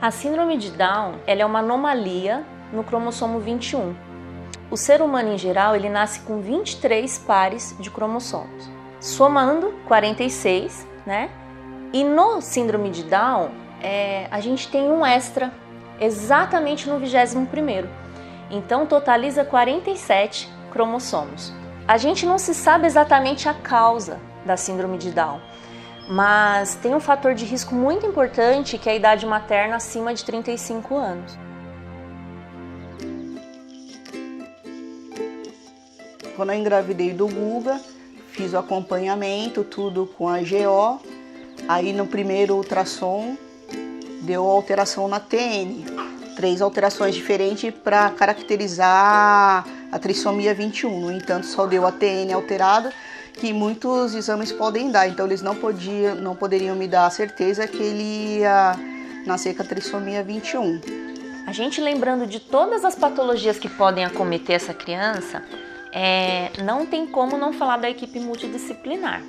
A síndrome de Down, ela é uma anomalia no cromossomo 21. O ser humano em geral, ele nasce com 23 pares de cromossomos, somando 46, né? E no síndrome de Down, a gente tem um extra, exatamente no 21º. Então totaliza 47 cromossomos. A gente não se sabe exatamente a causa da síndrome de Down, mas tem um fator de risco muito importante, que é a idade materna acima de 35 anos. Quando eu engravidei do Guga, fiz o acompanhamento, tudo com a GO. Aí no primeiro ultrassom, deu alteração na TN. 3 alterações diferentes para caracterizar a trissomia 21. No entanto, só deu a TN alterada, que muitos exames podem dar. Então, eles não poderiam me dar a certeza que ele ia nascer com a trissomia 21. A gente, lembrando de todas as patologias que podem acometer essa criança, não tem como não falar da equipe multidisciplinar.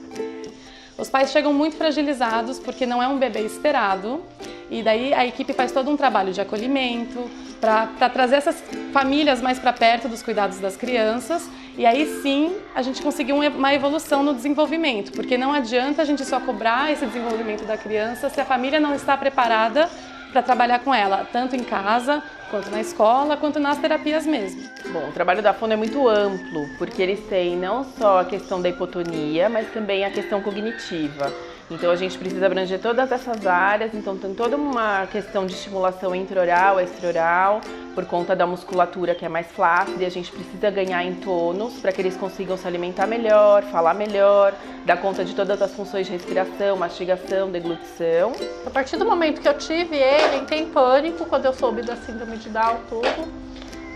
Os pais chegam muito fragilizados porque não é um bebê esperado, e daí a equipe faz todo um trabalho de acolhimento para trazer essas famílias mais para perto dos cuidados das crianças, e aí sim a gente conseguiu uma evolução no desenvolvimento, porque não adianta a gente só cobrar esse desenvolvimento da criança se a família não está preparada para trabalhar com ela, tanto em casa, quanto na escola, quanto nas terapias mesmo. Bom, o trabalho da Fono é muito amplo, porque eles têm não só a questão da hipotonia, mas também a questão cognitiva. Então a gente precisa abranger todas essas áreas, então tem toda uma questão de estimulação intraoral, extraoral, por conta da musculatura que é mais flácida, e a gente precisa ganhar em tônus para que eles consigam se alimentar melhor, falar melhor, dar conta de todas as funções de respiração, mastigação, deglutição. A partir do momento que eu tive ele, entrei em pânico quando eu soube da síndrome de Down, tudo.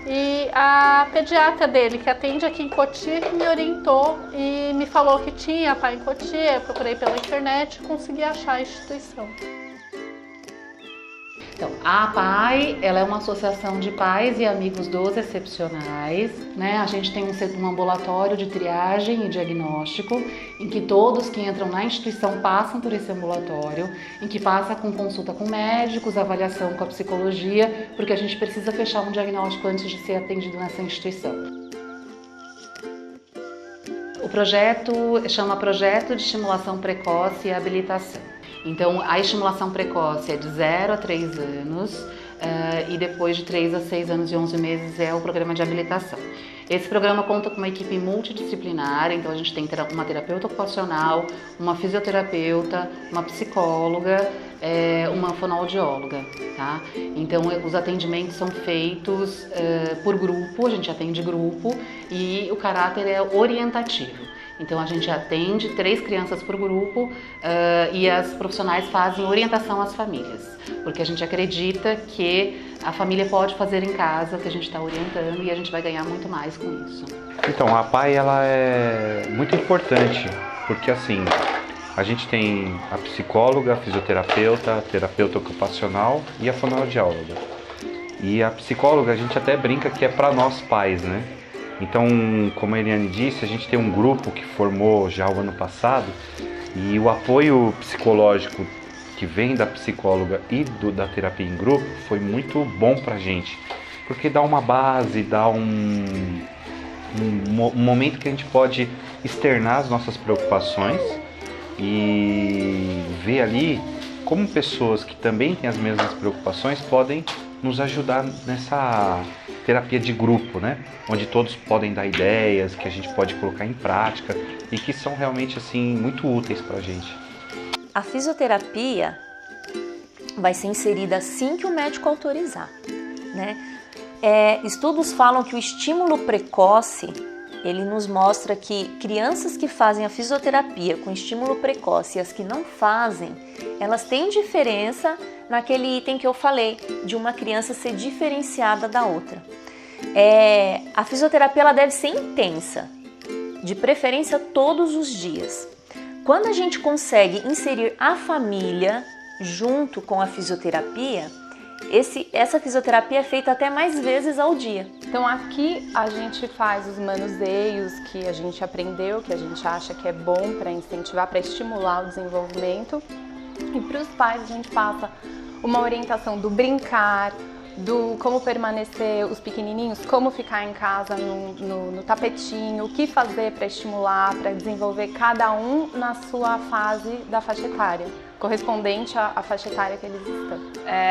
E a pediatra dele, que atende aqui em Cotia, que me orientou e me falou que tinha pai em Cotia. Eu procurei pela internet e consegui achar a instituição. Então, a PAI, ela é uma associação de pais e amigos dos excepcionais, né? A gente tem um ambulatório de triagem e diagnóstico, em que todos que entram na instituição passam por esse ambulatório, em que passa com consulta com médicos, avaliação com a psicologia, porque a gente precisa fechar um diagnóstico antes de ser atendido nessa instituição. O projeto chama Projeto de Estimulação Precoce e Habilitação. Então, a estimulação precoce é de 0 a 3 anos e depois de 3 a 6 anos e 11 meses é o programa de habilitação. Esse programa conta com uma equipe multidisciplinar, então a gente tem uma terapeuta ocupacional, uma fisioterapeuta, uma psicóloga, uma fonoaudióloga, tá? Então, os atendimentos são feitos por grupo, a gente atende grupo e o caráter é orientativo. Então a gente atende 3 crianças por grupo e as profissionais fazem orientação às famílias, porque a gente acredita que a família pode fazer em casa o que a gente está orientando e a gente vai ganhar muito mais com isso. Então, a PAI ela é muito importante, porque assim, a gente tem a psicóloga, a fisioterapeuta, a terapeuta ocupacional e a fonoaudióloga. E a psicóloga a gente até brinca que é para nós pais, né? Então, como a Eliane disse, a gente tem um grupo que formou já o ano passado e o apoio psicológico que vem da psicóloga e da terapia em grupo foi muito bom pra gente, porque dá uma base, dá um momento que a gente pode externar as nossas preocupações e ver ali como pessoas que também têm as mesmas preocupações podem nos ajudar nessa terapia de grupo, né? Onde todos podem dar ideias, que a gente pode colocar em prática e que são realmente assim muito úteis para a gente. A fisioterapia vai ser inserida assim que o médico autorizar, né? Estudos falam que o estímulo precoce, ele nos mostra que crianças que fazem a fisioterapia com estímulo precoce e as que não fazem, elas têm diferença naquele item que eu falei, de uma criança ser diferenciada da outra. A fisioterapia ela deve ser intensa, de preferência todos os dias. Quando a gente consegue inserir a família junto com a fisioterapia, essa fisioterapia é feita até mais vezes ao dia. Então aqui a gente faz os manuseios que a gente aprendeu, que a gente acha que é bom para incentivar, para estimular o desenvolvimento. E para os pais a gente passa uma orientação do brincar, do como permanecer os pequenininhos, como ficar em casa no tapetinho, o que fazer para estimular, para desenvolver cada um na sua fase da faixa etária, correspondente à faixa etária que eles estão.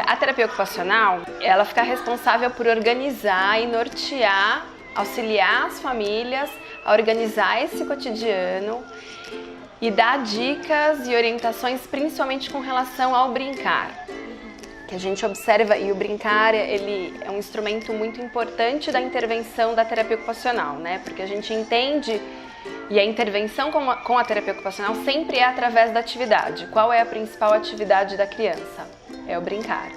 A terapia ocupacional, ela fica responsável por organizar e nortear, auxiliar as famílias a organizar esse cotidiano e dar dicas e orientações, principalmente com relação ao brincar. Que a gente observa, e o brincar, ele é um instrumento muito importante da intervenção da terapia ocupacional, né? Porque a gente entende, e a intervenção com a terapia ocupacional sempre é através da atividade. Qual é a principal atividade da criança? É o brincar.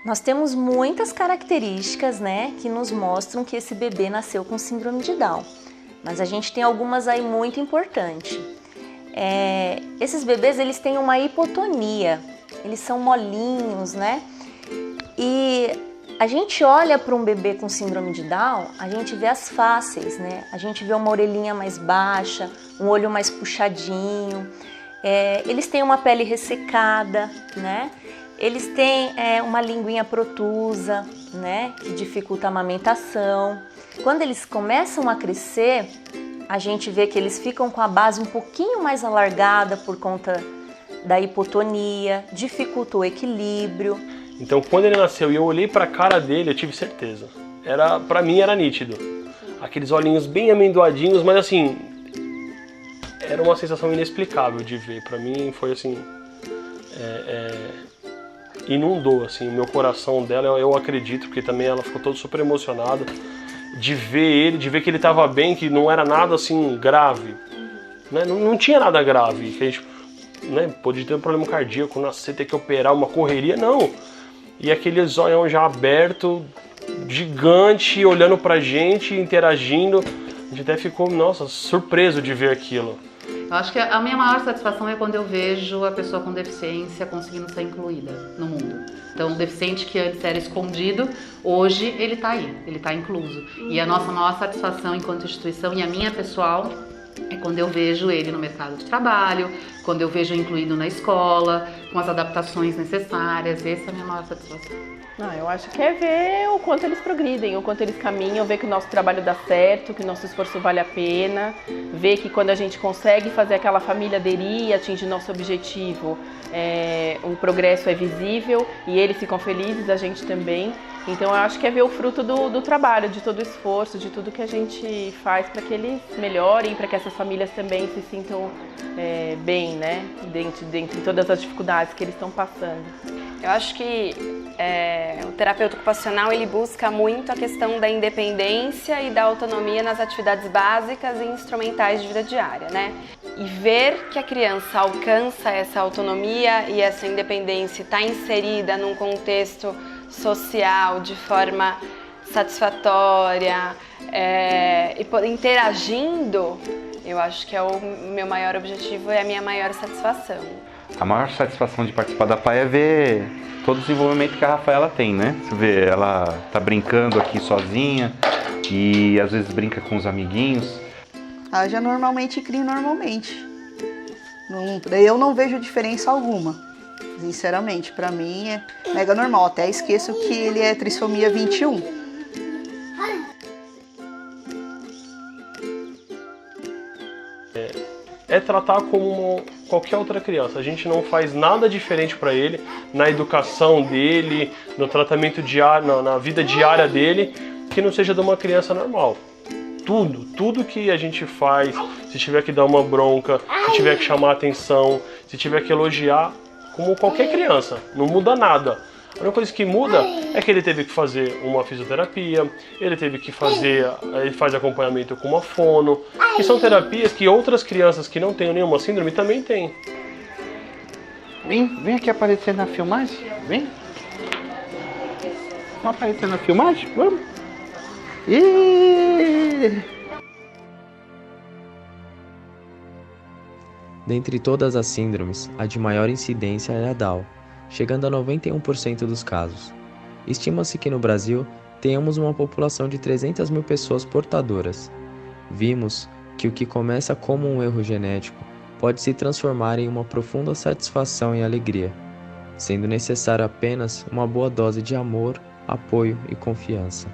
Nós temos muitas características, né, que nos mostram que esse bebê nasceu com síndrome de Down, mas a gente tem algumas aí muito importantes. Esses bebês, eles têm uma hipotonia, eles são molinhos, né? E a gente olha para um bebê com síndrome de Down, a gente vê as faces, né? A gente vê uma orelhinha mais baixa, um olho mais puxadinho, eles têm uma pele ressecada, né? Eles têm uma linguinha protusa, né? Que dificulta a amamentação. Quando eles começam a crescer, a gente vê que eles ficam com a base um pouquinho mais alargada por conta da hipotonia, dificulta o equilíbrio. Então, quando ele nasceu e eu olhei para a cara dele, eu tive certeza. Para mim era nítido. Aqueles olhinhos bem amendoadinhos, mas assim, era uma sensação inexplicável de ver. Para mim foi assim, inundou assim o meu coração dela. Eu acredito, porque também ela ficou toda super emocionada de ver que ele estava bem, que não era nada assim grave, né? Não tinha nada grave, que a gente, né, podia ter um problema cardíaco, nascer, ter que operar, uma correria, não. E aquele zoião já aberto, gigante, olhando pra gente, interagindo, a gente até ficou, nossa, surpreso de ver aquilo. Eu acho que a minha maior satisfação é quando eu vejo a pessoa com deficiência conseguindo ser incluída no mundo. Então, o deficiente que antes era escondido, hoje ele está aí, ele está incluso. E a nossa maior satisfação enquanto instituição, e a minha pessoal, é quando eu vejo ele no mercado de trabalho, quando eu vejo incluído na escola, com as adaptações necessárias. Essa é a minha maior satisfação. Eu acho que é ver o quanto eles progridem, o quanto eles caminham, ver que o nosso trabalho dá certo, que o nosso esforço vale a pena, ver que quando a gente consegue fazer aquela família aderir e atingir nosso objetivo, o progresso é visível e eles ficam felizes, a gente também. Então eu acho que é ver o fruto do trabalho, de todo o esforço, de tudo que a gente faz para que eles melhorem, para que essas famílias também se sintam bem, né? Dentro de todas as dificuldades que eles estão passando. Eu acho que o terapeuta ocupacional, ele busca muito a questão da independência e da autonomia nas atividades básicas e instrumentais de vida diária, né? E ver que a criança alcança essa autonomia e essa independência, está inserida num contexto social de forma satisfatória, interagindo, eu acho que é o meu maior objetivo e a minha maior satisfação. A maior satisfação de participar da PAI é ver todo o desenvolvimento que a Rafaela tem, né? Você vê, ela tá brincando aqui sozinha e às vezes brinca com os amiguinhos. Já normalmente crio normalmente. Eu não vejo diferença alguma. Sinceramente, pra mim é mega normal. Até esqueço que ele é trissomia 21. É tratar como qualquer outra criança. A gente não faz nada diferente para ele, na educação dele, no tratamento diário, na vida diária dele, que não seja de uma criança normal. Tudo que a gente faz, se tiver que dar uma bronca, se tiver que chamar atenção, se tiver que elogiar, como qualquer criança, não muda nada. A única coisa que muda é que ele teve que fazer uma fisioterapia, ele faz acompanhamento com uma fono, que são terapias que outras crianças que não têm nenhuma síndrome também têm. Vem aqui aparecer na filmagem, vem. Vamos aparecer na filmagem? Vamos. Dentre todas as síndromes, a de maior incidência é a Down, chegando a 91% dos casos. Estima-se que no Brasil tenhamos uma população de 300 mil pessoas portadoras. Vimos que o que começa como um erro genético pode se transformar em uma profunda satisfação e alegria, sendo necessário apenas uma boa dose de amor, apoio e confiança.